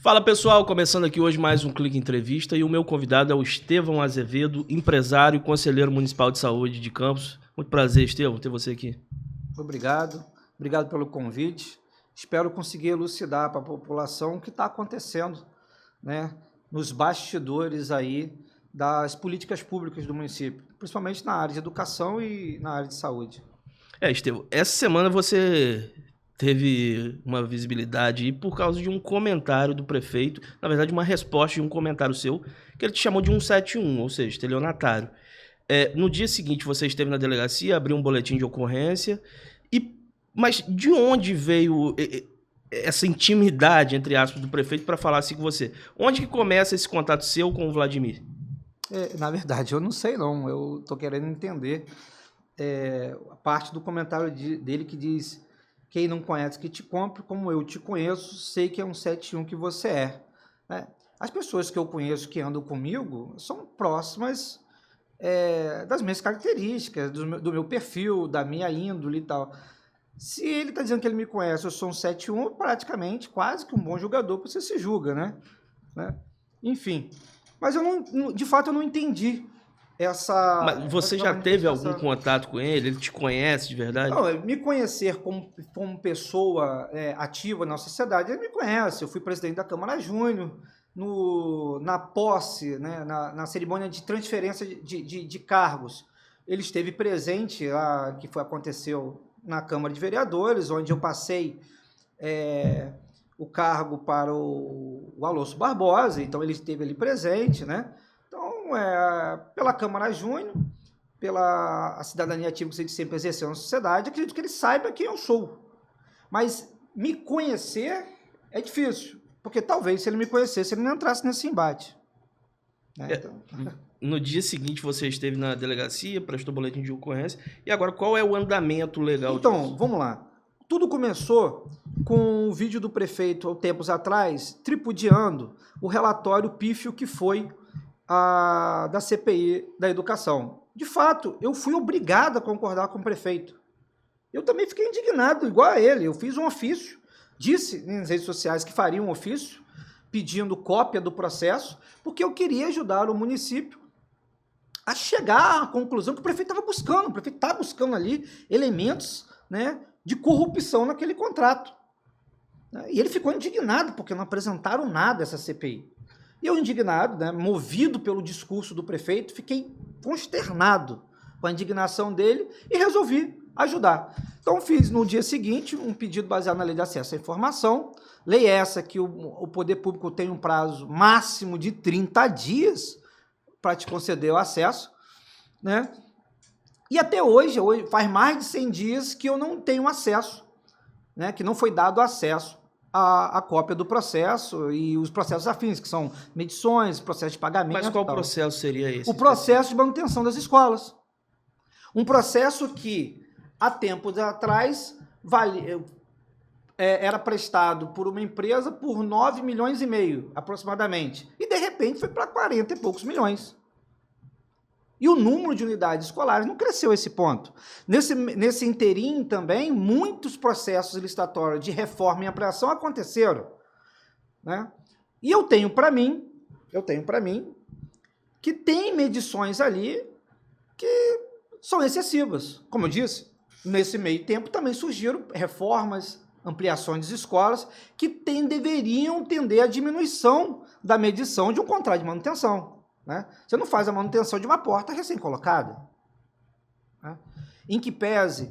Fala pessoal, começando aqui hoje mais um Clique Entrevista e o meu convidado é o Estevão Azevedo, empresário e conselheiro municipal de saúde de Campos. Muito prazer, Estevão, ter você aqui. Obrigado pelo convite. Espero conseguir elucidar para a população o que está acontecendo, né, nos bastidores aí das políticas públicas do município, principalmente na área de educação e na área de saúde. Estevão, essa semana você teve uma visibilidade aí por causa de um comentário do prefeito, na verdade uma resposta de um comentário seu, que ele te chamou de 171, ou seja, estelionatário. No dia seguinte você esteve na delegacia, abriu um boletim de ocorrência, mas de onde veio essa intimidade, entre aspas, do prefeito para falar assim com você? Onde que começa esse contato seu com o Vladimir? Na verdade, eu não sei não, eu estou querendo entender a parte do comentário dele que diz: quem não conhece que te compre, como eu te conheço, sei que é 171 que você é. As pessoas que eu conheço que andam comigo são próximas das minhas características, do meu perfil, da minha índole e tal. Se ele está dizendo que ele me conhece, eu sou 171, praticamente quase que um bom jogador, você se julga, né? Enfim, mas de fato eu não entendi Mas você essa já teve algum manifestação. contato com ele? Ele te conhece de verdade? Não, me conhecer como pessoa ativa na sociedade, ele me conhece. Eu fui presidente da Câmara Júnior, na posse, né, na cerimônia de transferência de cargos. Ele esteve presente lá, aconteceu na Câmara de Vereadores, onde eu passei o cargo para o Alonso Barbosa, então ele esteve ali presente, né? Então, pela Câmara Júnior, pela cidadania ativa que ele sempre exerceu na sociedade, acredito que ele saiba quem eu sou. Mas me conhecer é difícil, porque talvez se ele me conhecesse, ele não entrasse nesse embate. Então... No dia seguinte você esteve na delegacia, prestou boletim de ocorrência, e agora qual é o andamento legal disso? Vamos lá. Tudo começou com o vídeo do prefeito, há tempos atrás, tripudiando o relatório pífio que foi da CPI da educação. De fato, eu fui obrigado a concordar com o prefeito. Eu também fiquei indignado, igual a ele. Eu fiz um ofício, disse nas redes sociais que faria um ofício, pedindo cópia do processo, porque eu queria ajudar o município a chegar à conclusão que o prefeito estava buscando. O prefeito está buscando ali elementos, né, de corrupção naquele contrato. E ele ficou indignado, porque não apresentaram nada essa CPI. E eu, indignado, né, movido pelo discurso do prefeito, fiquei consternado com a indignação dele e resolvi ajudar. Então, fiz no dia seguinte um pedido baseado na Lei de Acesso à Informação, lei essa que o poder público tem um prazo máximo de 30 dias para te conceder o acesso, né? E até hoje, faz mais de 100 dias que eu não tenho acesso, né, que não foi dado acesso a cópia do processo e os processos afins, que são medições, processo de pagamento. Mas qual processo seria esse? O processo de manutenção das escolas. Um processo que, há tempos atrás, era prestado por uma empresa por 9,5 milhões, aproximadamente. E, de repente, foi para 40 e poucos milhões. E o número de unidades escolares não cresceu a esse ponto. Nesse interim também, muitos processos licitatórios de reforma e ampliação aconteceram, né? E eu tenho para mim que tem medições ali que são excessivas. Como eu disse, nesse meio tempo também surgiram reformas, ampliações de escolas que deveriam tender à diminuição da medição de um contrato de manutenção. Né? Você não faz a manutenção de uma porta recém-colocada. Né? Em que pese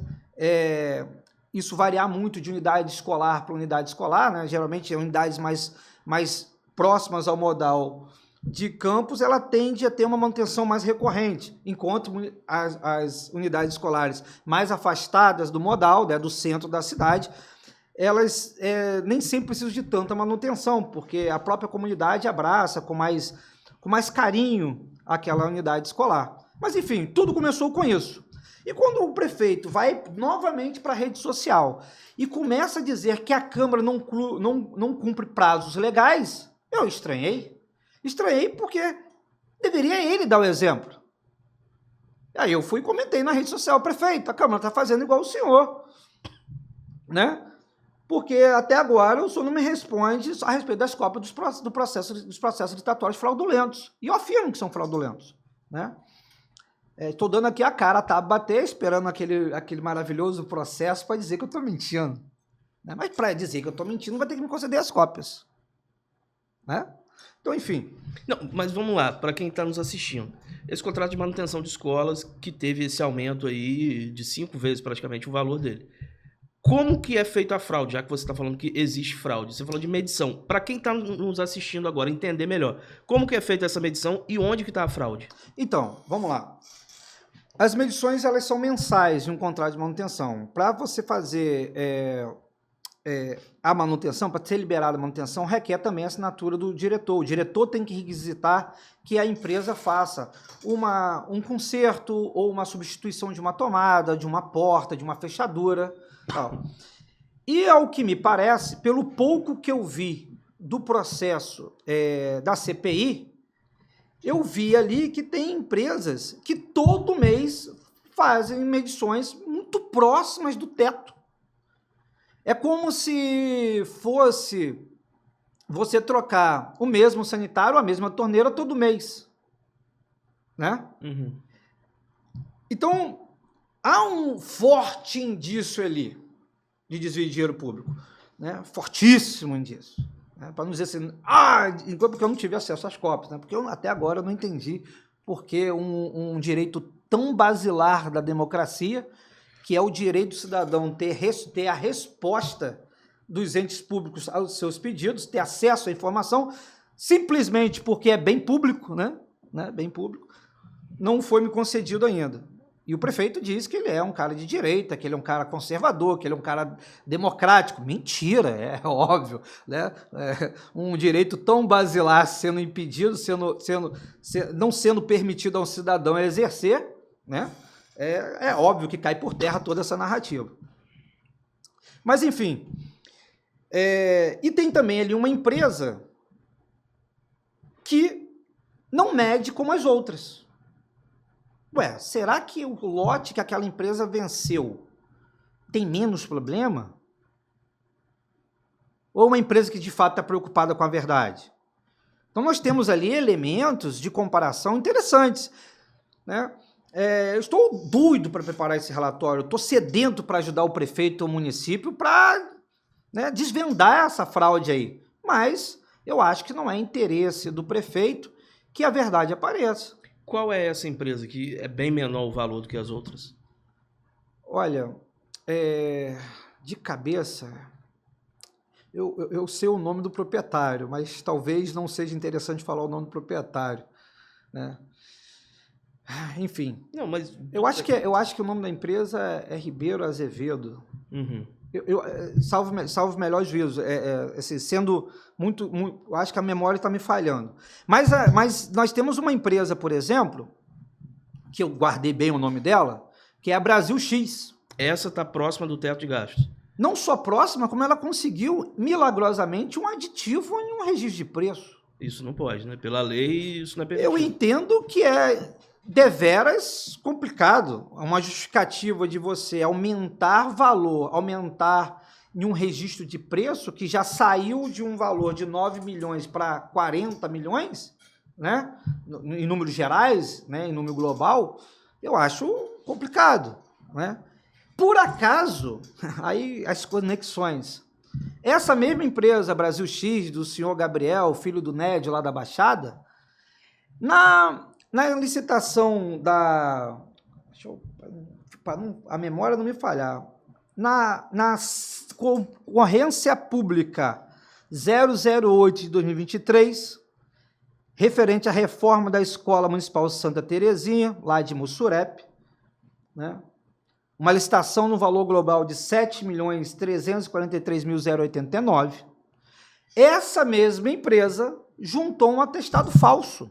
isso variar muito de unidade escolar para unidade escolar, né? Geralmente unidades mais próximas ao modal de campus, ela tende a ter uma manutenção mais recorrente, enquanto as unidades escolares mais afastadas do modal, né, do centro da cidade, elas nem sempre precisam de tanta manutenção, porque a própria comunidade abraça com mais carinho aquela unidade escolar. Mas, enfim, tudo começou com isso. E quando o prefeito vai novamente para a rede social e começa a dizer que a Câmara não cumpre prazos legais, eu estranhei. Estranhei porque deveria ele dar o exemplo. Aí eu fui e comentei na rede social: prefeito, a Câmara está fazendo igual o senhor, né? Porque até agora o senhor não me responde a respeito das cópias dos processos ditatórios fraudulentos. E eu afirmo que são fraudulentos, né? Estou dando aqui a cara, tá? Bater, esperando aquele maravilhoso processo para dizer que eu estou mentindo. Né? Mas para dizer que eu estou mentindo, vai ter que me conceder as cópias. Né? Então, enfim. Não, mas vamos lá, para quem está nos assistindo. Esse contrato de manutenção de escolas, que teve esse aumento aí de 5 vezes praticamente o valor dele. Como que é feita a fraude, já que você está falando que existe fraude? Você falou de medição. Para quem está nos assistindo agora entender melhor, como que é feita essa medição e onde que está a fraude? Então, vamos lá. As medições, elas são mensais de um contrato de manutenção. Para você fazer a manutenção, para ser liberada a manutenção, requer também a assinatura do diretor. O diretor tem que requisitar que a empresa faça um conserto ou uma substituição de uma tomada, de uma porta, de uma fechadura. Tal. E ao que me parece, pelo pouco que eu vi do processo da CPI, eu vi ali que tem empresas que todo mês fazem medições muito próximas do teto. É como se fosse você trocar o mesmo sanitário, a mesma torneira todo mês. Né? Uhum. Então, há um forte indício ali de desvio de dinheiro público. Né? Fortíssimo indício. Né? Para não dizer assim, porque eu não tive acesso às cópias. Né? Porque até agora eu não entendi porque um direito tão basilar da democracia, que é o direito do cidadão ter a resposta dos entes públicos aos seus pedidos, ter acesso à informação, simplesmente porque é bem público, né? Bem público, não foi me concedido ainda. E o prefeito diz que ele é um cara de direita, que ele é um cara conservador, que ele é um cara democrático. Mentira, é óbvio. Né? Um direito tão basilar sendo impedido, não sendo permitido a um cidadão exercer, né? É óbvio que cai por terra toda essa narrativa. Mas, enfim. E tem também ali uma empresa que não mede como as outras. Ué, será que o lote que aquela empresa venceu tem menos problema? Ou uma empresa que de fato está preocupada com a verdade? Então nós temos ali elementos de comparação interessantes. Né? Eu estou doido para preparar esse relatório, estou sedento para ajudar o prefeito ou o município para desvendar essa fraude aí. Mas eu acho que não é interesse do prefeito que a verdade apareça. Qual é essa empresa que é bem menor o valor do que as outras? Olha, de cabeça, eu sei o nome do proprietário, mas talvez não seja interessante falar o nome do proprietário. Né? Enfim, não, mas eu acho que o nome da empresa é Ribeiro Azevedo. Uhum. Salvo melhor juízo, assim, sendo muito, eu acho que a memória está me falhando. Mas nós temos uma empresa, por exemplo, que eu guardei bem o nome dela, que é a Brasil X. Essa está próxima do teto de gastos. Não só próxima, como ela conseguiu, milagrosamente, um aditivo em um registro de preço. Isso não pode, né? Pela lei, isso não é permitido. Eu entendo que é deveras complicado. Uma justificativa de você aumentar valor, aumentar em um registro de preço que já saiu de um valor de 9 milhões para 40 milhões, né? Em números gerais, né? Em número global, eu acho complicado. Né? Por acaso, aí as conexões. Essa mesma empresa, Brasil X, do senhor Gabriel, filho do Ned lá da Baixada, na licitação da... a memória não me falhar. Na concorrência pública 008 de 2023, referente à reforma da Escola Municipal Santa Terezinha, lá de Mussurepe, né? Uma licitação no valor global de R$ 7.343.089. Essa mesma empresa juntou um atestado falso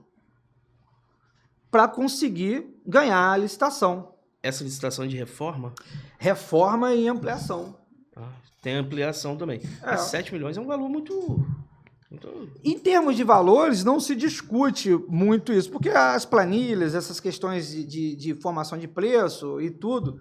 para conseguir ganhar a licitação. Essa licitação de reforma? Reforma e ampliação. Tem ampliação também. Mas 7 milhões é um valor muito... Em termos de valores, não se discute muito isso, porque as planilhas, essas questões de formação de preço e tudo,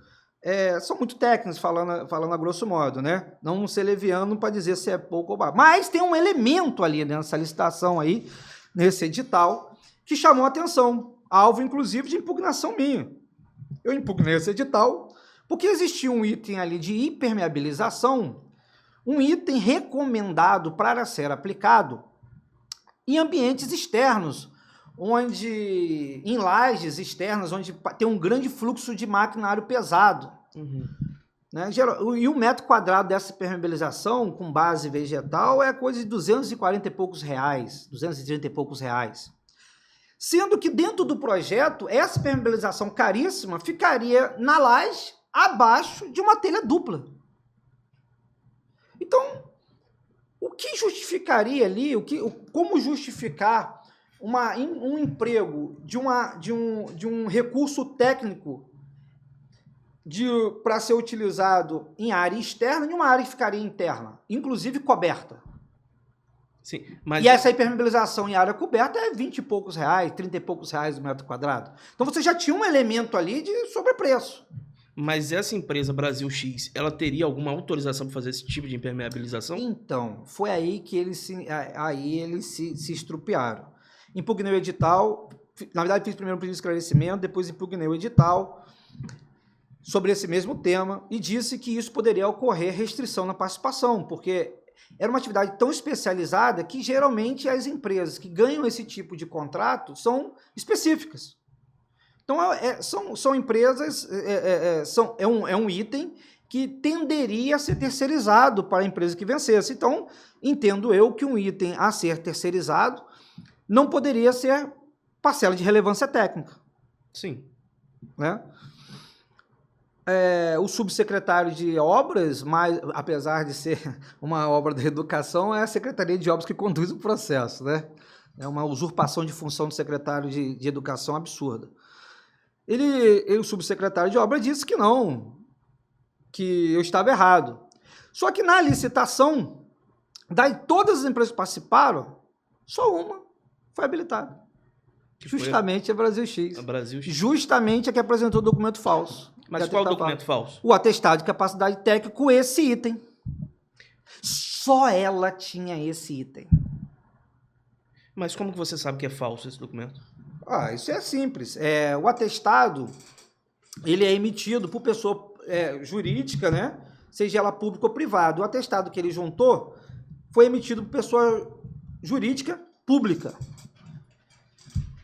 são muito técnicos, falando a grosso modo, né? Não ser leviano para dizer se é pouco ou baixo. Mas tem um elemento ali nessa licitação aí, nesse edital, que chamou a atenção, alvo inclusive de impugnação minha. Eu impugnei esse edital porque existia um item ali de impermeabilização, um item recomendado para ser aplicado em ambientes externos, em lajes externas, onde tem um grande fluxo de maquinário pesado. Uhum. Né? E o metro quadrado dessa impermeabilização com base vegetal é coisa de 240 e poucos reais, 230 e poucos reais. Sendo que dentro do projeto, essa impermeabilização caríssima ficaria na laje abaixo de uma telha dupla. Então, o que justificaria ali, como justificar um emprego de um recurso técnico para ser utilizado em área externa e uma área que ficaria interna, inclusive coberta? Sim, mas... E essa impermeabilização em área coberta é 20 e poucos reais, 30 e poucos reais o metro quadrado. Então você já tinha um elemento ali de sobrepreço. Mas essa empresa Brasil X, ela teria alguma autorização para fazer esse tipo de impermeabilização? Então, foi aí que eles se estrupiaram. Impugnei o edital, na verdade fiz primeiro um pedido de esclarecimento, depois impugnei o edital sobre esse mesmo tema e disse que isso poderia ocorrer restrição na participação, porque era uma atividade tão especializada que geralmente as empresas que ganham esse tipo de contrato são específicas. Então, são empresas, é um item que tenderia a ser terceirizado para a empresa que vencesse. Então, entendo eu que um item a ser terceirizado não poderia ser parcela de relevância técnica. Sim. Né? O subsecretário de obras, apesar de ser uma obra da educação, é a Secretaria de Obras que conduz o processo. Né? É uma usurpação de função do secretário de educação absurda. O subsecretário de obra disse que não, que eu estava errado. Só que na licitação, daí todas as empresas que participaram, só uma foi habilitada. Justamente a Brasil X. A Brasil X. Justamente a que apresentou o documento falso. Mas qual documento falso? O atestado de capacidade técnica com esse item. Só ela tinha esse item. Mas como que você sabe que é falso esse documento? Isso é simples. O atestado, ele é emitido por pessoa jurídica, né? Seja ela pública ou privada. O atestado que ele juntou foi emitido por pessoa jurídica pública.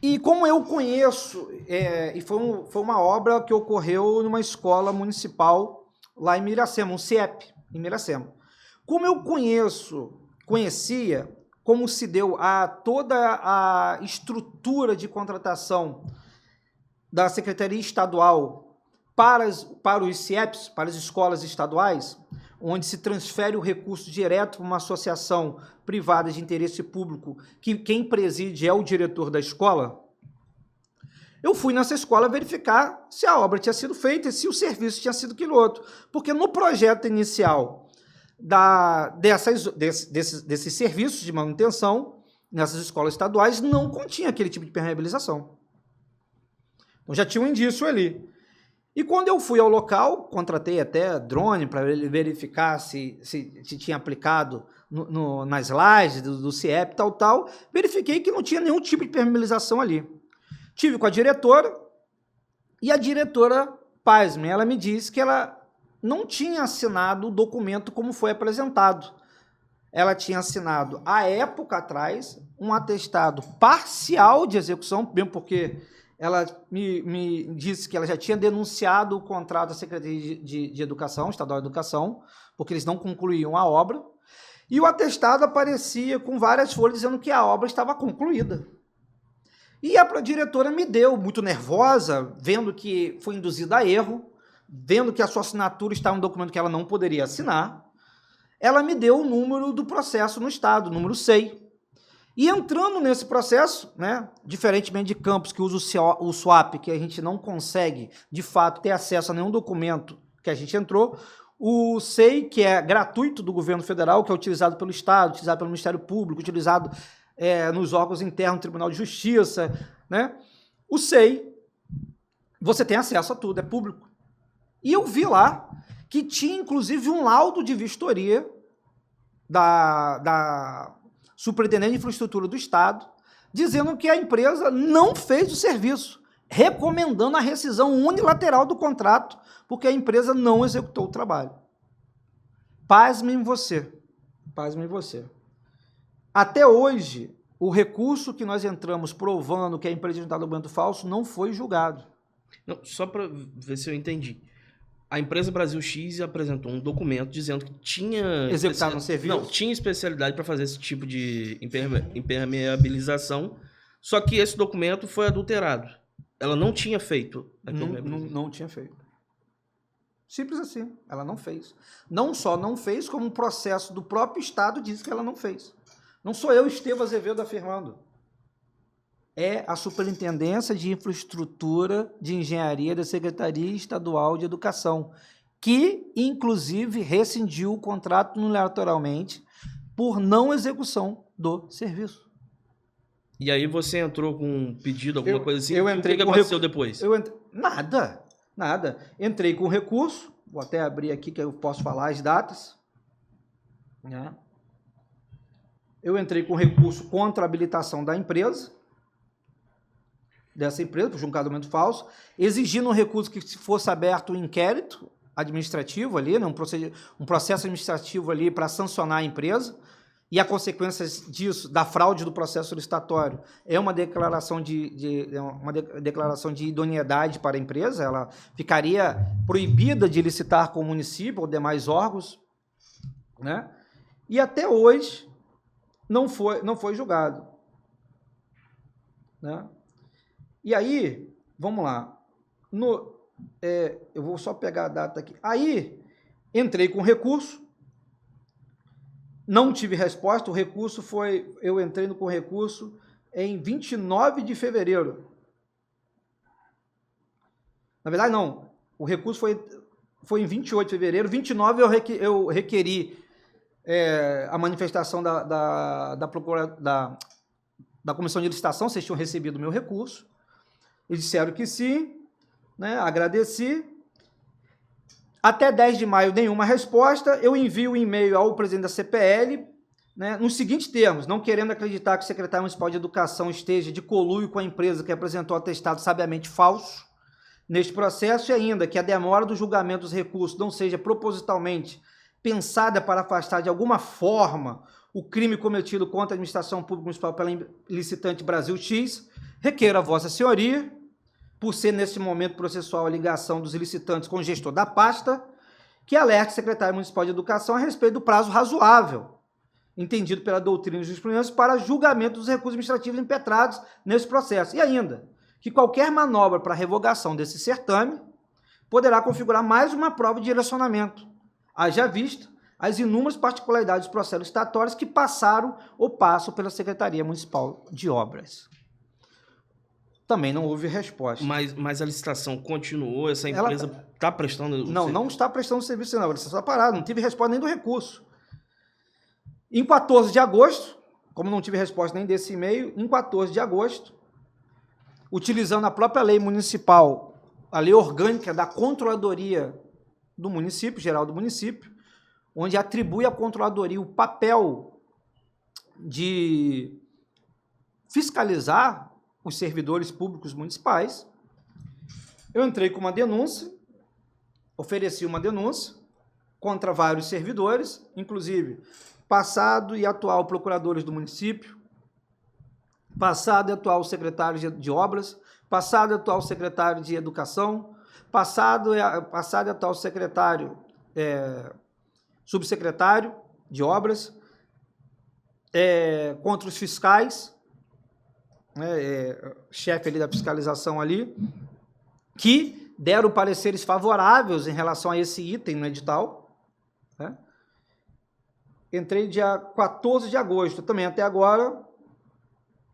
E como eu conheço, e foi uma obra que ocorreu numa escola municipal lá em Miracema, um CIEP, em Miracema. Como eu conhecia como se deu toda a estrutura de contratação da Secretaria Estadual para os CIEPs, para as escolas estaduais, onde se transfere o recurso direto para uma associação privada de interesse público, que quem preside é o diretor da escola, eu fui nessa escola verificar se a obra tinha sido feita e se o serviço tinha sido aquilo outro. Porque no projeto inicial desses serviços de manutenção, nessas escolas estaduais, não continha aquele tipo de permeabilização. Então já tinha um indício ali. E quando eu fui ao local, contratei até drone para verificar se tinha aplicado nas lajes do CIEP, tal, verifiquei que não tinha nenhum tipo de permeabilização ali. Tive com a diretora, e a diretora, pasmem, ela me disse que ela não tinha assinado o documento como foi apresentado. Ela tinha assinado, há época atrás, um atestado parcial de execução, mesmo porque ela me disse que ela já tinha denunciado o contrato da Secretaria de Educação, Estadual de Educação, porque eles não concluíam a obra, e o atestado aparecia com várias folhas dizendo que a obra estava concluída. E a diretora me deu, muito nervosa, vendo que foi induzida a erro, vendo que a sua assinatura estava em um documento que ela não poderia assinar, ela me deu o número do processo no Estado, o número 6. E entrando nesse processo, né, diferentemente de Campos, que usa o SWAP, que a gente não consegue, de fato, ter acesso a nenhum documento que a gente entrou, o SEI, que é gratuito do governo federal, que é utilizado pelo Estado, utilizado pelo Ministério Público, utilizado nos órgãos internos do Tribunal de Justiça, né? O SEI, você tem acesso a tudo, é público. E eu vi lá que tinha, inclusive, um laudo de vistoria da Superintendente de Infraestrutura do Estado, dizendo que a empresa não fez o serviço, recomendando a rescisão unilateral do contrato, porque a empresa não executou o trabalho. Pasmem você. Pasmem você. Até hoje, o recurso que nós entramos provando que a empresa tinha dado documento falso não foi julgado. Não, só para ver se eu entendi. A empresa Brasil X apresentou um documento dizendo que tinha... Executado um serviço? Não, tinha especialidade para fazer esse tipo de impermeabilização, só que esse documento foi adulterado. Ela não tinha feito. Não tinha feito. Simples assim, ela não fez. Não só não fez, como um processo do próprio Estado diz que ela não fez. Não sou eu, Estevão Azevedo, afirmando. É a Superintendência de Infraestrutura de Engenharia da Secretaria Estadual de Educação, que, inclusive, rescindiu o contrato unilateralmente por não execução do serviço. E aí você entrou com um pedido, alguma coisa assim? Eu entrei o que aconteceu depois? Nada. Entrei com recurso, vou até abrir aqui que eu posso falar as datas. Né? Eu entrei com recurso contra a habilitação da empresa, dessa empresa, por julgar documento falso, exigindo um recurso que fosse aberto um inquérito administrativo ali, né, um processo administrativo ali para sancionar a empresa, e a consequência disso, da fraude do processo licitatório, é uma declaração declaração de idoneidade para a empresa, ela ficaria proibida de licitar com o município ou demais órgãos, né? E até hoje não foi julgado. Né? E aí, vamos lá, eu vou só pegar a data aqui. Aí, entrei com recurso, não tive resposta, eu entrei com recurso em 29 de fevereiro. Na verdade, não, o recurso foi em 28 de fevereiro, 29 eu requeri a manifestação da comissão de licitação, vocês tinham recebido o meu recurso, eles disseram que sim, né, agradeci. Até 10 de maio, nenhuma resposta. Eu envio um e-mail ao presidente da CPL, né, nos seguintes termos: não querendo acreditar que o secretário municipal de educação esteja de conluio com a empresa que apresentou atestado sabiamente falso neste processo, e ainda que a demora do julgamento dos recursos não seja propositalmente pensada para afastar de alguma forma o crime cometido contra a administração pública municipal pela licitante Brasil X, requeiro a Vossa Senhoria, por ser nesse momento processual a ligação dos licitantes com o gestor da pasta, que alerte o secretário municipal de educação a respeito do prazo razoável, entendido pela doutrina e jurisprudência, para julgamento dos recursos administrativos impetrados nesse processo. E ainda, que qualquer manobra para revogação desse certame poderá configurar mais uma prova de direcionamento, haja vista as inúmeras particularidades dos processos licitatórios que passaram ou passam pela Secretaria Municipal de Obras. Também não houve resposta. Mas a licitação continuou? Essa empresa está prestando... Não está prestando serviço, não. A licitação está parada, não tive resposta nem do recurso. Em 14 de agosto, como não tive resposta nem desse e-mail, em 14 de agosto, utilizando a própria lei municipal, a lei orgânica da controladoria do município, geral do município, onde atribui à controladoria o papel de fiscalizar os servidores públicos municipais, eu entrei com uma denúncia, ofereci uma denúncia contra vários servidores, inclusive passado e atual procuradores do município, passado e atual secretário de obras, passado e atual secretário de educação, passado e atual secretário, subsecretário de obras, contra os fiscais, chefe ali da fiscalização ali, que deram pareceres favoráveis em relação a esse item no edital. Né? Entrei dia 14 de agosto, também até agora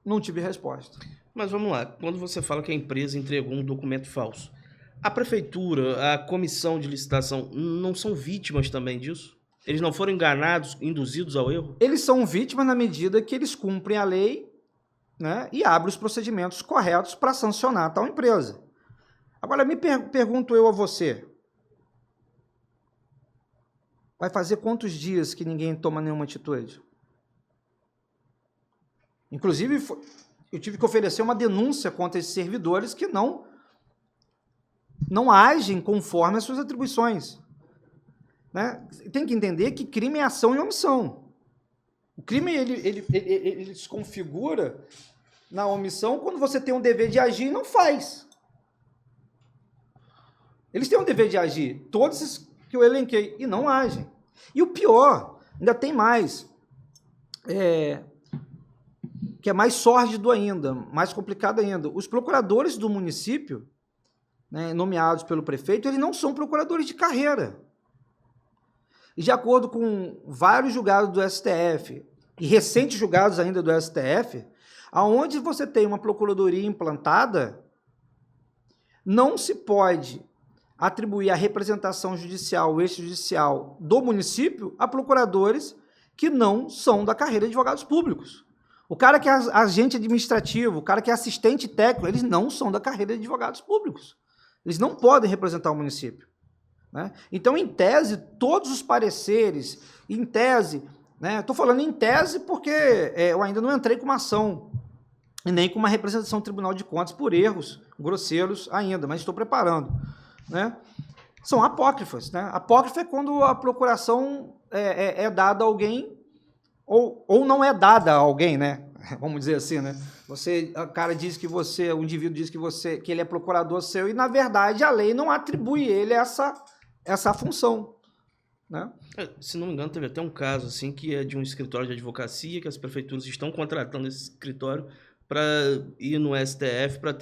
não tive resposta. Mas vamos lá, quando você fala que a empresa entregou um documento falso, a prefeitura, a comissão de licitação, não são vítimas também disso? Eles não foram enganados, induzidos ao erro? Eles são vítimas na medida que eles cumprem a lei, né, e abrem os procedimentos corretos para sancionar tal empresa. Agora, me pergunto eu a você, vai fazer quantos dias que ninguém toma nenhuma atitude? Inclusive, eu tive que oferecer uma denúncia contra esses servidores que não agem conforme as suas atribuições. Né? Tem que entender que crime é ação e omissão. O crime ele se configura na omissão quando você tem um dever de agir e não faz. Eles têm um dever de agir, todos esses que eu elenquei, e não agem. E o pior, ainda tem mais, que é mais sórdido ainda, mais complicado ainda. Os procuradores do município, né, nomeados pelo prefeito, eles não são procuradores de carreira. E de acordo com vários julgados do STF, e recentes julgados ainda do STF, aonde você tem uma procuradoria implantada, não se pode atribuir a representação judicial ou extrajudicial do município a procuradores que não são da carreira de advogados públicos. O cara que é agente administrativo, o cara que é assistente técnico, eles não são da carreira de advogados públicos. Eles não podem representar o município. Né? Então, em tese, todos os pareceres, em tese, né, estou falando em tese porque eu ainda não entrei com uma ação, e nem com uma representação do Tribunal de Contas por erros grosseiros ainda, mas estou preparando. Né? São apócrifas. Né? Apócrifa é quando a procuração é dada a alguém ou não é dada a alguém, né? Vamos dizer assim, né? O cara diz que o indivíduo diz que ele é procurador seu e, na verdade, a lei não atribui ele essa função. Né? Se não me engano, teve até um caso assim que é de um escritório de advocacia, que as prefeituras estão contratando esse escritório para ir no STF para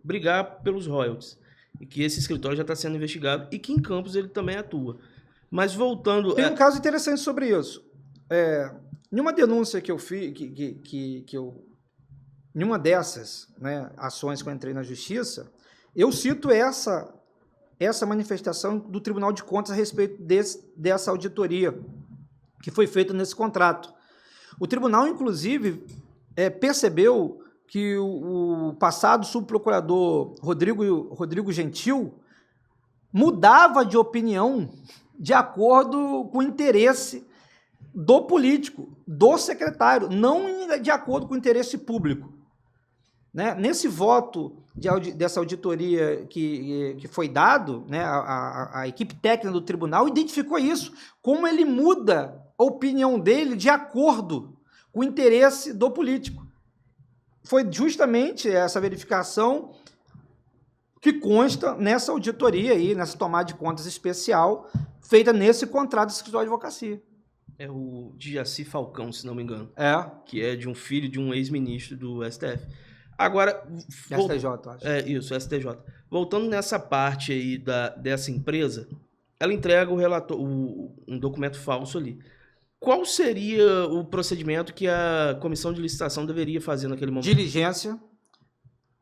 brigar pelos royalties. E que esse escritório já está sendo investigado e que em Campos ele também atua. Mas voltando... Tem um caso interessante sobre isso. Em uma denúncia que eu fiz, em uma dessas, né, ações que eu entrei na justiça, eu cito essa manifestação do Tribunal de Contas a respeito dessa auditoria que foi feita nesse contrato. O tribunal, inclusive, percebeu que o passado subprocurador Rodrigo Gentil mudava de opinião de acordo com o interesse do político, do secretário, não de acordo com o interesse público. Né? Nesse voto dessa auditoria que foi dado, né, a equipe técnica do tribunal identificou isso, como ele muda a opinião dele de acordo com o interesse do político. Foi justamente essa verificação que consta nessa auditoria aí, nessa tomada de contas especial, feita nesse contrato de escritório de advocacia. É o Jaci Falcão, se não me engano. Que é de um filho de um ex-ministro do STF. Agora... STJ, acho. Isso, STJ. Voltando nessa parte aí dessa empresa, ela entrega um documento falso ali. Qual seria o procedimento que a comissão de licitação deveria fazer naquele momento? Diligência,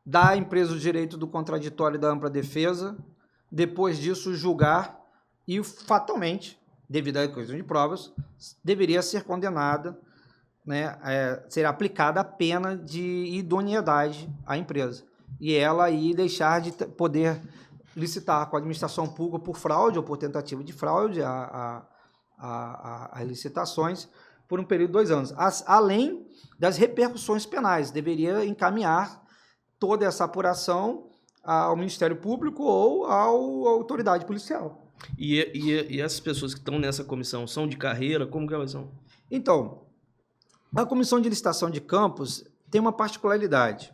dar à empresa o direito do contraditório e da ampla defesa, depois disso julgar e fatalmente, devido à questão de provas, deveria ser condenada, né, ser aplicada a pena de idoneidade à empresa. E ela aí deixar de poder licitar com a administração pública por fraude ou por tentativa de fraude as licitações por um período de 2 anos. Além das repercussões penais, deveria encaminhar toda essa apuração ao Ministério Público ou à autoridade policial. E essas pessoas que estão nessa comissão são de carreira? Como que elas são? Então, a Comissão de Licitação de Campos tem uma particularidade.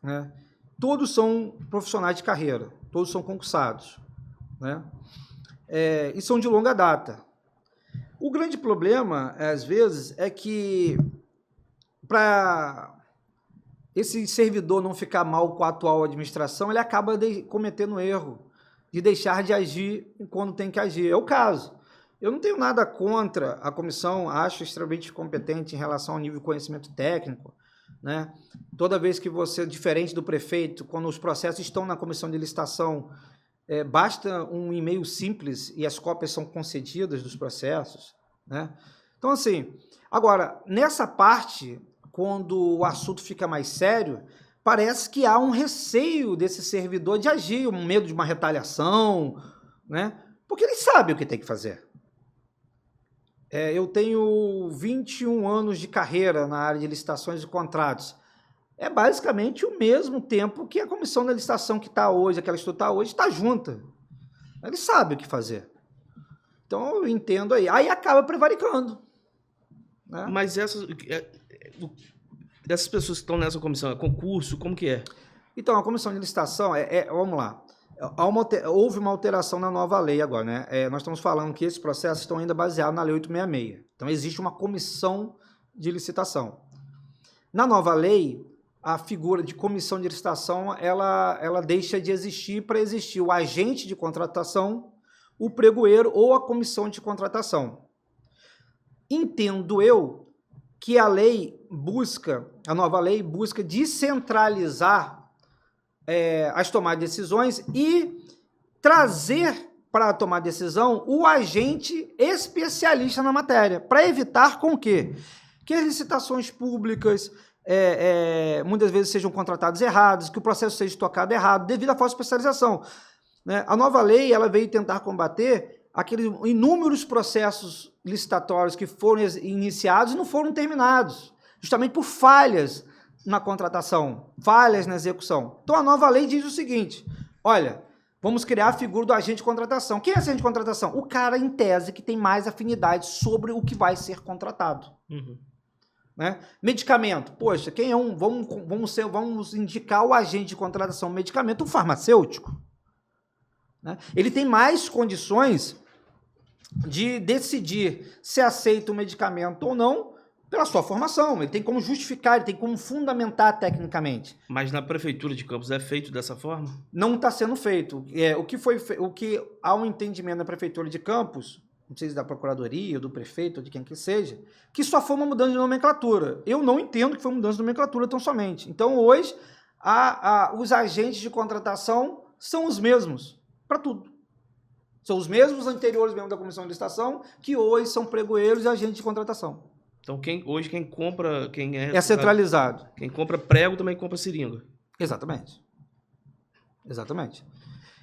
Né? Todos são profissionais de carreira, todos são concursados. Né? E são de longa data. O grande problema, às vezes, é que para esse servidor não ficar mal com a atual administração, ele acaba cometendo erro de deixar de agir quando tem que agir. É o caso. Eu não tenho nada contra a comissão, acho extremamente competente em relação ao nível de conhecimento técnico. Né? Toda vez que você, diferente do prefeito, quando os processos estão na comissão de licitação, basta um e-mail simples e as cópias são concedidas dos processos. Né? Então, assim, agora, nessa parte, quando o assunto fica mais sério, parece que há um receio desse servidor de agir, um medo de uma retaliação, né? Porque ele sabe o que tem que fazer. eu tenho 21 anos de carreira na área de licitações e contratos. É basicamente o mesmo tempo que a comissão da licitação que está hoje, aquela estrutura está hoje, está junta. Ele sabe o que fazer. Então, eu entendo aí. Aí acaba prevaricando. Né? Mas essas pessoas que estão nessa comissão, é concurso, como que é? Então, a comissão de licitação, vamos lá, houve uma alteração na nova lei agora, né? Nós estamos falando que esses processos estão ainda baseados na Lei 866. Então, existe uma comissão de licitação. Na nova lei, a figura de comissão de licitação, ela deixa de existir para existir o agente de contratação, o pregoeiro ou a comissão de contratação. Entendo eu que a nova lei busca descentralizar as tomadas de decisões e trazer para tomar decisão o agente especialista na matéria, para evitar com que as licitações públicas muitas vezes sejam contratadas erradas, que o processo seja tocado errado, devido à falsa especialização. Né? A nova lei ela veio tentar combater aqueles inúmeros processos licitatórios que foram iniciados e não foram terminados, justamente por falhas na contratação, falhas na execução. Então, a nova lei diz o seguinte, olha, vamos criar a figura do agente de contratação. Quem é agente de contratação? O cara, em tese, que tem mais afinidade sobre o que vai ser contratado. Uhum. Né? Medicamento. Poxa, quem é vamos indicar o agente de contratação medicamento, um farmacêutico. Né? Ele tem mais condições de decidir se aceita o medicamento ou não pela sua formação. Ele tem como justificar, ele tem como fundamentar tecnicamente. Mas na prefeitura de Campos é feito dessa forma? Não está sendo feito. O que há um entendimento na prefeitura de Campos, não sei se da procuradoria, ou do prefeito, ou de quem que seja, que só foi uma mudança de nomenclatura. Eu não entendo que foi uma mudança de nomenclatura tão somente. Então, hoje, os agentes de contratação são os mesmos para tudo. São os mesmos anteriores mesmo da comissão de licitação, que hoje são pregoeiros e agentes de contratação. Então, hoje quem compra... É centralizado. Quem compra prego também compra seringa. Exatamente. Exatamente.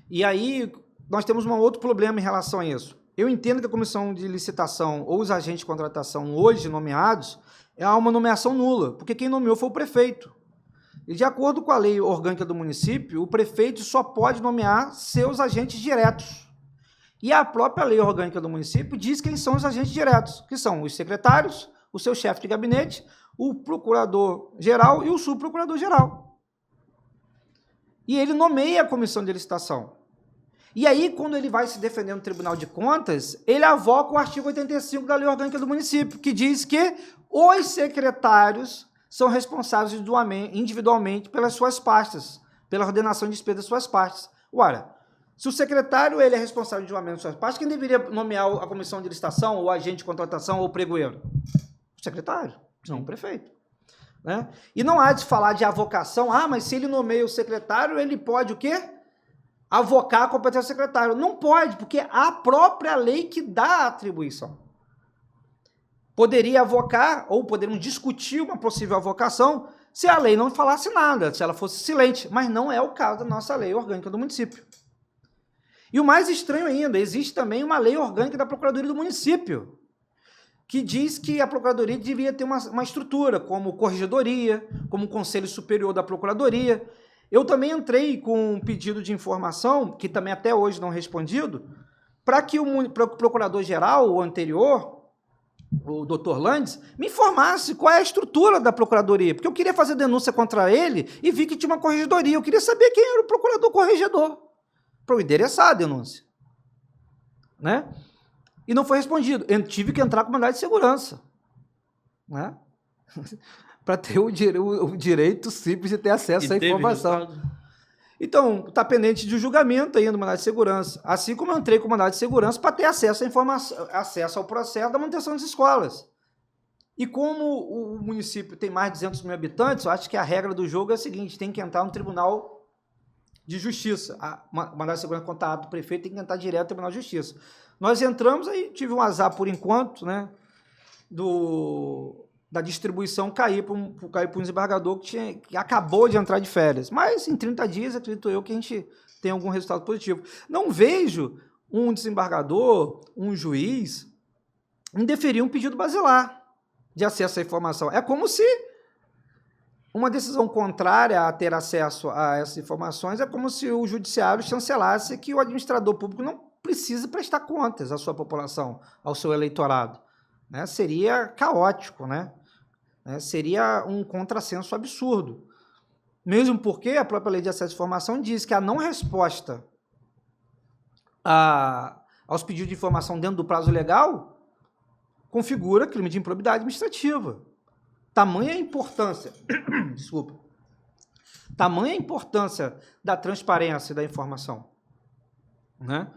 E aí, nós temos um outro problema em relação a isso. Eu entendo que a comissão de licitação ou os agentes de contratação hoje nomeados é uma nomeação nula, porque quem nomeou foi o prefeito. E de acordo com a lei orgânica do município, o prefeito só pode nomear seus agentes diretos. E a própria lei orgânica do município diz quem são os agentes diretos, que são os secretários, o seu chefe de gabinete, o procurador-geral e o subprocurador-geral. E ele nomeia a comissão de licitação. E aí, quando ele vai se defender no Tribunal de Contas, ele avoca o artigo 85 da Lei Orgânica do Município, que diz que os secretários são responsáveis individualmente pelas suas pastas, pela ordenação de despesa das suas pastas. Ora, se o secretário ele é responsável individualmente pelas suas pastas, quem deveria nomear a comissão de licitação, ou agente de contratação, ou pregoeiro? O secretário, não o prefeito. Né? E não há de falar de avocação, mas se ele nomeia o secretário, ele pode o quê? Avocar a competência do secretário. Não pode, porque é a própria lei que dá a atribuição. Poderia avocar, ou poderiam discutir uma possível avocação, se a lei não falasse nada, se ela fosse silente, mas não é o caso da nossa lei orgânica do município. E o mais estranho ainda, existe também uma lei orgânica da Procuradoria do município, que diz que a Procuradoria devia ter uma estrutura, como corregedoria, como Conselho Superior da Procuradoria. Eu também entrei com um pedido de informação, que também até hoje não respondido, para que o procurador-geral, o anterior, o Dr. Landes, me informasse qual é a estrutura da Procuradoria, porque eu queria fazer denúncia contra ele e vi que tinha uma corregedoria. Eu queria saber quem era o procurador-corregedor, para eu endereçar a denúncia. Né? E não foi respondido. Eu tive que entrar com mandado de segurança. Né? Para ter o direito simples de ter acesso à informação. Então, está pendente de julgamento ainda do mandado de segurança. Assim como eu entrei com o mandado de segurança para ter acesso à informação, acesso ao processo da manutenção das escolas. E como o município tem mais de 200 mil habitantes, eu acho que a regra do jogo é a seguinte, tem que entrar no Tribunal de Justiça. O mandado de segurança contato do prefeito tem que entrar direto no Tribunal de Justiça. Nós entramos, aí tive um azar por enquanto, né, da distribuição cair para um desembargador que acabou de entrar de férias. Mas em 30 dias, acredito eu, que a gente tem algum resultado positivo. Não vejo um desembargador, um juiz, indeferir um pedido basilar de acesso à informação. É como se uma decisão contrária a ter acesso a essas informações é como se o judiciário chancelasse que o administrador público não precise prestar contas à sua população, ao seu eleitorado. Né? Seria caótico, né? Seria um contrassenso absurdo. Mesmo porque a própria Lei de Acesso à Informação diz que a não resposta aos pedidos de informação dentro do prazo legal configura crime de improbidade administrativa. Tamanha a importância, desculpa, tamanha a importância da transparência da informação. Né?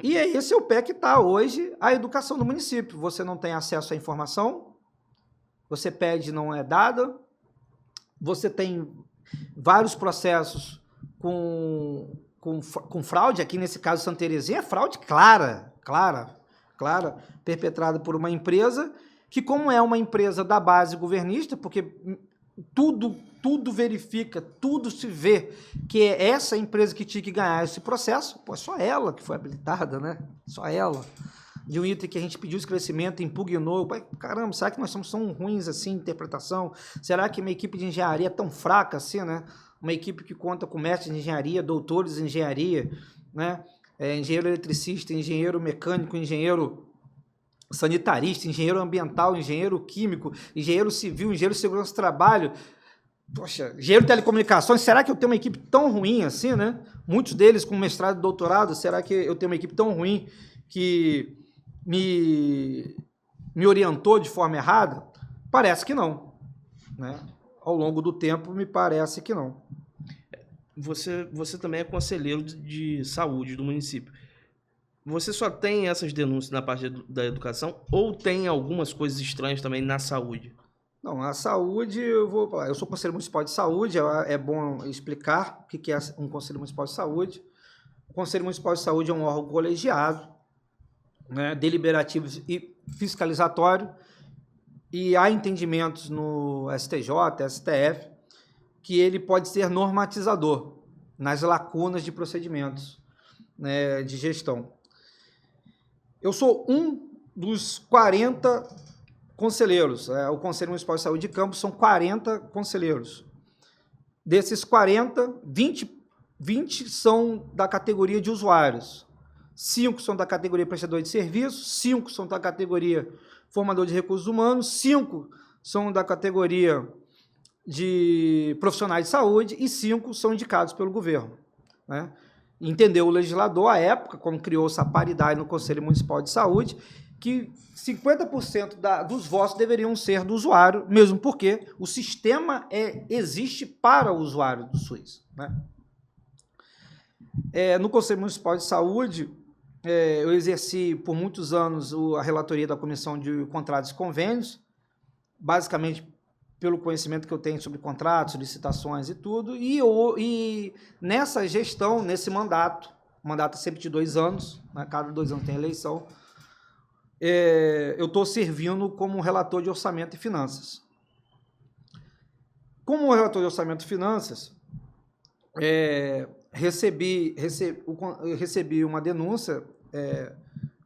E esse é o pé que está hoje a educação do município. Você não tem acesso à informação, você pede, não é dada, você tem vários processos com fraude, aqui nesse caso Santa Terezinha é fraude clara, perpetrada por uma empresa que, como é uma empresa da base governista, porque tudo verifica, tudo se vê que é essa empresa que tinha que ganhar esse processo, pô, é só ela que foi habilitada, né? Só ela. De um item que a gente pediu esclarecimento, impugnou. Caramba, será que nós somos tão ruins assim em interpretação? Será que uma equipe de engenharia é tão fraca assim, né? Uma equipe que conta com mestres de engenharia, doutores em engenharia, né? Engenheiro eletricista, engenheiro mecânico, engenheiro sanitarista, engenheiro ambiental, engenheiro químico, engenheiro civil, engenheiro de segurança do trabalho, poxa, engenheiro de telecomunicações, será que eu tenho uma equipe tão ruim assim, né? Muitos deles com mestrado e doutorado, será que eu tenho uma equipe tão ruim que me orientou de forma errada? Parece que não, né? Ao longo do tempo, me parece que não. Você também é conselheiro de saúde do município. Você só tem essas denúncias na parte da educação ou tem algumas coisas estranhas também na saúde? Não, a saúde, eu sou conselheiro municipal de saúde, é bom explicar o que é um conselho municipal de saúde. O Conselho Municipal de Saúde é um órgão colegiado, né, deliberativo e fiscalizatório, e há entendimentos no STJ, STF, que ele pode ser normatizador nas lacunas de procedimentos, né, de gestão. Eu sou um dos 40 conselheiros. O Conselho Municipal de Saúde de Campos são 40 conselheiros. Desses 40, 20 são da categoria de usuários. 5 são da categoria prestador de serviços, 5 são da categoria formador de recursos humanos, 5 são da categoria de profissionais de saúde e 5 são indicados pelo governo, né? Entendeu o legislador, à época, quando criou-se a paridade no Conselho Municipal de Saúde, que 50% dos votos deveriam ser do usuário, mesmo porque o sistema existe para o usuário do SUS, né? No Conselho Municipal de Saúde, eu exerci por muitos anos a relatoria da Comissão de Contratos e Convênios, basicamente pelo conhecimento que eu tenho sobre contratos, licitações e tudo, e nessa gestão, nesse mandato, o mandato é sempre de 2 anos, né, cada 2 anos tem eleição, eu estou servindo como relator de orçamento e finanças. Como relator de orçamento e finanças, recebi uma denúncia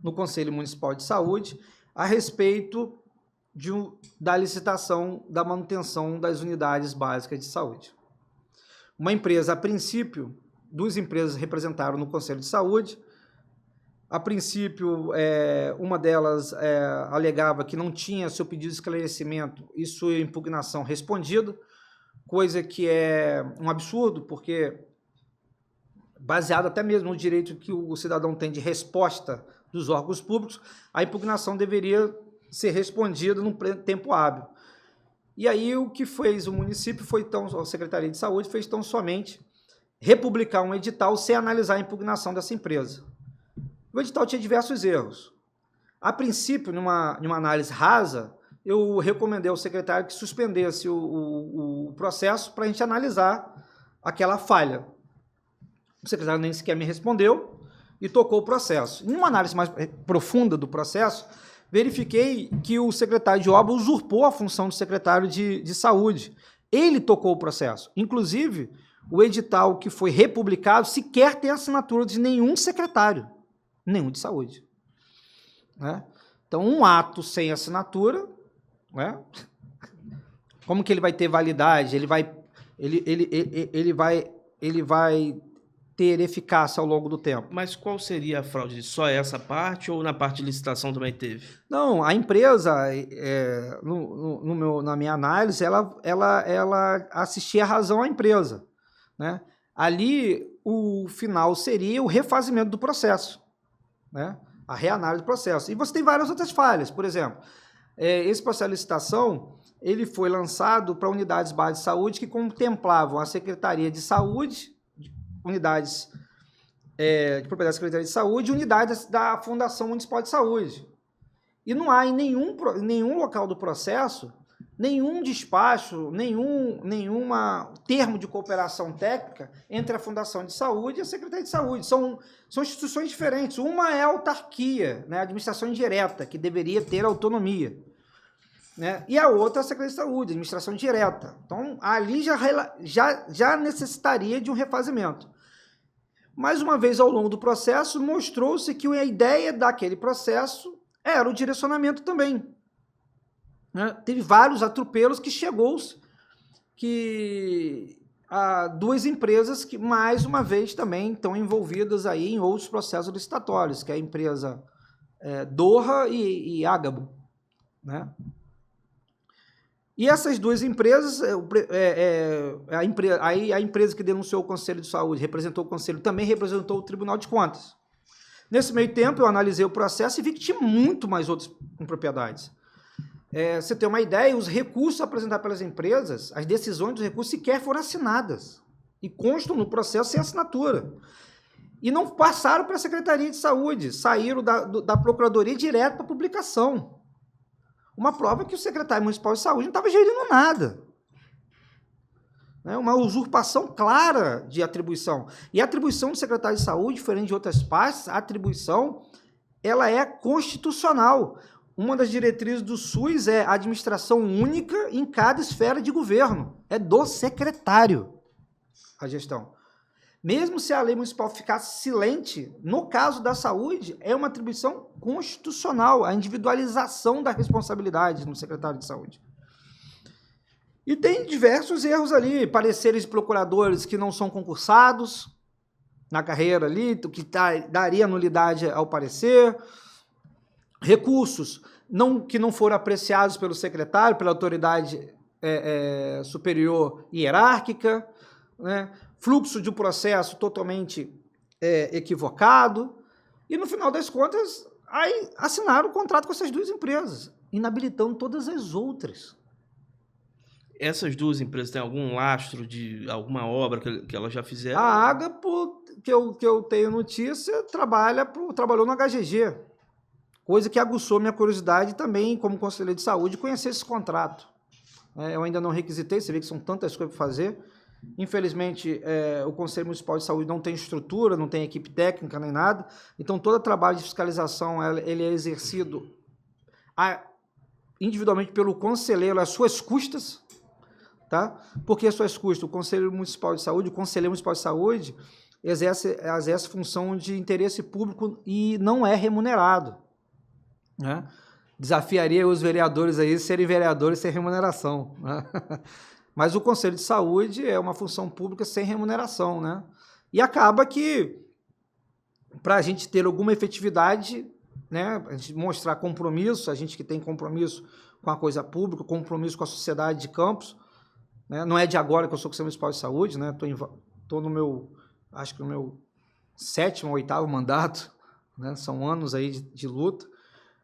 no Conselho Municipal de Saúde a respeito da licitação da manutenção das unidades básicas de saúde. Uma empresa, a princípio, 2 empresas representaram no Conselho de Saúde. A princípio, uma delas alegava que não tinha seu pedido de esclarecimento e sua impugnação respondido, coisa que é um absurdo, porque, baseado até mesmo no direito que o cidadão tem de resposta dos órgãos públicos, a impugnação deveria ser respondida num tempo hábil. E aí o que fez o município a Secretaria de Saúde fez tão somente republicar um edital sem analisar a impugnação dessa empresa. O edital tinha diversos erros. A princípio, numa análise rasa, eu recomendei ao secretário que suspendesse o processo para a gente analisar aquela falha. O secretário nem sequer me respondeu e tocou o processo. Em uma análise mais profunda do processo, verifiquei que o secretário de obra usurpou a função do secretário de saúde. Ele tocou o processo. Inclusive, o edital que foi republicado sequer tem assinatura de nenhum secretário, nenhum de saúde. né? Então, um ato sem assinatura, né? Como que ele vai ter validade? Ele vai ter eficácia ao longo do tempo. Mas qual seria a fraude? Só essa parte ou na parte de licitação também teve? Não, a empresa, na minha análise, ela assistia a razão à empresa, né? Ali, o final seria o refazimento do processo, né? A reanálise do processo. E você tem várias outras falhas. Por exemplo, esse processo de licitação, ele foi lançado para unidades básicas de saúde que contemplavam a Secretaria de Saúde, unidades de propriedade da Secretaria de Saúde e unidades da Fundação Municipal de Saúde. E não há em nenhum local do processo, nenhum despacho, nenhum termo de cooperação técnica entre a Fundação de Saúde e a Secretaria de Saúde. São instituições diferentes. Uma é a autarquia, né, a administração indireta, que deveria ter autonomia, né? E a outra é a Secretaria de Saúde, administração direta. Então, ali já necessitaria de um refazimento. Mais uma vez, ao longo do processo, mostrou-se que a ideia daquele processo era o direcionamento também, né? Teve vários atropelos que chegou-se a duas empresas que, mais uma vez, também estão envolvidas aí em outros processos licitatórios, que é a empresa Doha e Ágabo, né? E essas duas empresas, a empresa que denunciou o Conselho de Saúde, representou o Conselho, também representou o Tribunal de Contas. Nesse meio tempo, eu analisei o processo e vi que tinha muito mais outras impropriedades. Você tem uma ideia, os recursos apresentados pelas empresas, as decisões dos recursos sequer foram assinadas e constam no processo sem assinatura. E não passaram para a Secretaria de Saúde, saíram da Procuradoria direto para a publicação. Uma prova que o secretário municipal de saúde não estava gerindo nada. Uma usurpação clara de atribuição. E a atribuição do secretário de saúde, diferente de outras partes, a atribuição ela é constitucional. Uma das diretrizes do SUS é a administração única em cada esfera de governo. É do secretário a gestão. Mesmo se a lei municipal ficasse silente, no caso da saúde, é uma atribuição constitucional, a individualização da responsabilidade no secretário de saúde. E tem diversos erros ali, pareceres de procuradores que não são concursados na carreira ali, que daria nulidade ao parecer, recursos que não foram apreciados pelo secretário, pela autoridade superior hierárquica, né? Fluxo de um processo totalmente equivocado, e no final das contas, aí assinaram o contrato com essas duas empresas, inabilitando todas as outras. Essas duas empresas têm algum lastro de alguma obra que elas já fizeram? A Ágabo, que eu tenho notícia, trabalhou no HGG, coisa que aguçou minha curiosidade também, como conselheiro de saúde, conhecer esse contrato. Eu ainda não requisitei, você vê que são tantas coisas para fazer. Infelizmente, o Conselho Municipal de Saúde não tem estrutura, não tem equipe técnica nem nada, então todo o trabalho de fiscalização ele é exercido individualmente pelo conselheiro às suas custas, tá? Por que às suas custas? O Conselho Municipal de Saúde, o Conselheiro Municipal de Saúde exerce função de interesse público e não é remunerado, né? Desafiaria os vereadores aí serem vereadores sem remuneração, né? Mas o Conselho de Saúde é uma função pública sem remuneração, né? E acaba que, para a gente ter alguma efetividade, né, a gente mostrar compromisso, a gente que tem compromisso com a coisa pública, compromisso com a sociedade de Campos, né? Não é de agora que eu sou Conselheiro Municipal de Saúde, né? Estou no meu, acho que no meu 7º ou 8º mandato, né? São anos aí de luta,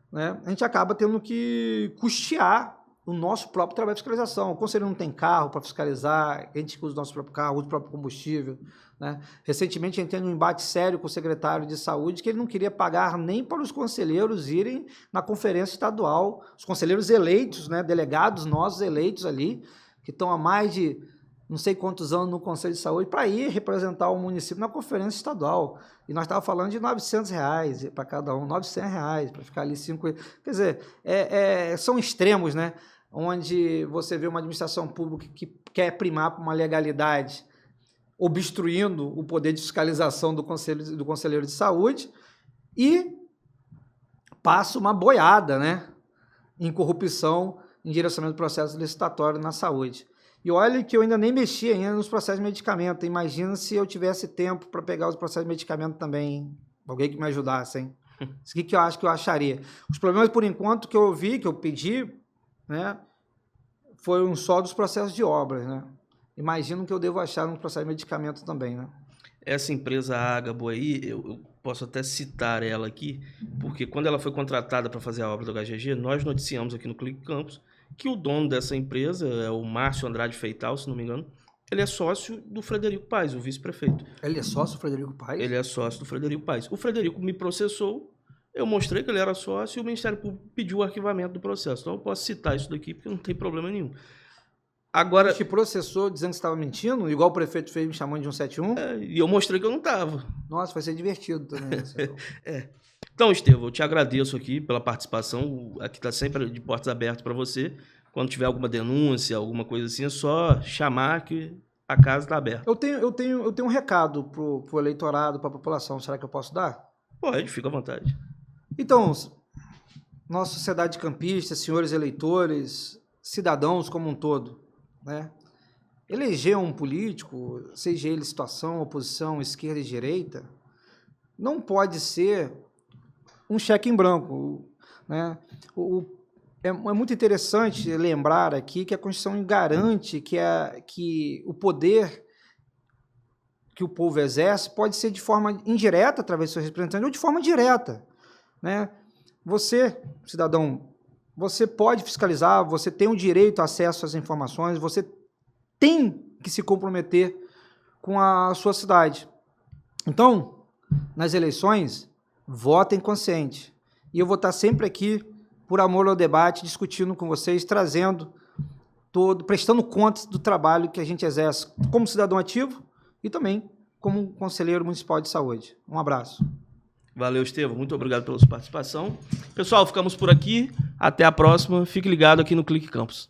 né? A gente acaba tendo que custear o nosso próprio trabalho de fiscalização. O conselheiro não tem carro para fiscalizar, a gente usa o nosso próprio carro, usa o próprio combustível, né? Recentemente, a gente teve um embate sério com o secretário de saúde que ele não queria pagar nem para os conselheiros irem na conferência estadual, os conselheiros eleitos, né, delegados nossos eleitos ali, que estão há mais de não sei quantos anos no Conselho de Saúde, para ir representar o município na conferência estadual. E nós estávamos falando de R$900 para cada um, R$900 para ficar ali 5... Quer dizer, são extremos, né? Onde você vê uma administração pública que quer primar por uma legalidade, obstruindo o poder de fiscalização do conselheiro de saúde, e passa uma boiada, né, em corrupção, em direcionamento do processo licitatório na saúde. E olha que eu ainda nem mexi ainda nos processos de medicamento. Imagina se eu tivesse tempo para pegar os processos de medicamento também, hein? Alguém que me ajudasse, hein? Isso que eu acho que eu acharia. Os problemas, por enquanto, que eu vi, que eu pedi, né, foram só dos processos de obras, né? Imagino que eu devo achar no processo de medicamento também, né? Essa empresa Ágabo aí, eu posso até citar ela aqui, porque quando ela foi contratada para fazer a obra do HGG, nós noticiamos aqui no Clique Campos que o dono dessa empresa é o Márcio Andrade Feital, se não me engano. Ele é sócio do Frederico Paes, o vice-prefeito. Ele é sócio do Frederico Paes? Ele é sócio do Frederico Paes. O Frederico me processou, eu mostrei que ele era sócio e o Ministério Público pediu o arquivamento do processo. Então eu posso citar isso daqui porque não tem problema nenhum. Agora, ele te processou dizendo que você estava mentindo, igual o prefeito fez me chamando de 171? e eu mostrei que eu não estava. Nossa, vai ser divertido também. Então, Estevão, eu te agradeço aqui pela participação. Aqui está sempre de portas abertas para você. Quando tiver alguma denúncia, alguma coisa assim, é só chamar que a casa está aberta. Eu tenho um recado pro eleitorado, para a população. Será que eu posso dar? Pode, fica à vontade. Então, nossa sociedade campista, senhores eleitores, cidadãos como um todo, né? Eleger um político, seja ele situação, oposição, esquerda e direita, não pode ser um cheque em branco, né? É muito interessante lembrar aqui que a Constituição garante que o poder que o povo exerce pode ser de forma indireta, através dos seus representantes, ou de forma direta, né? Você, cidadão, você pode fiscalizar, você tem o direito a acesso às informações, você tem que se comprometer com a sua cidade. Então, nas eleições, votem consciente. E eu vou estar sempre aqui, por amor ao debate, discutindo com vocês, prestando contas do trabalho que a gente exerce como cidadão ativo e também como conselheiro municipal de saúde. Um abraço. Valeu, Estevão. Muito obrigado pela sua participação. Pessoal, ficamos por aqui. Até a próxima. Fique ligado aqui no Clique Campos.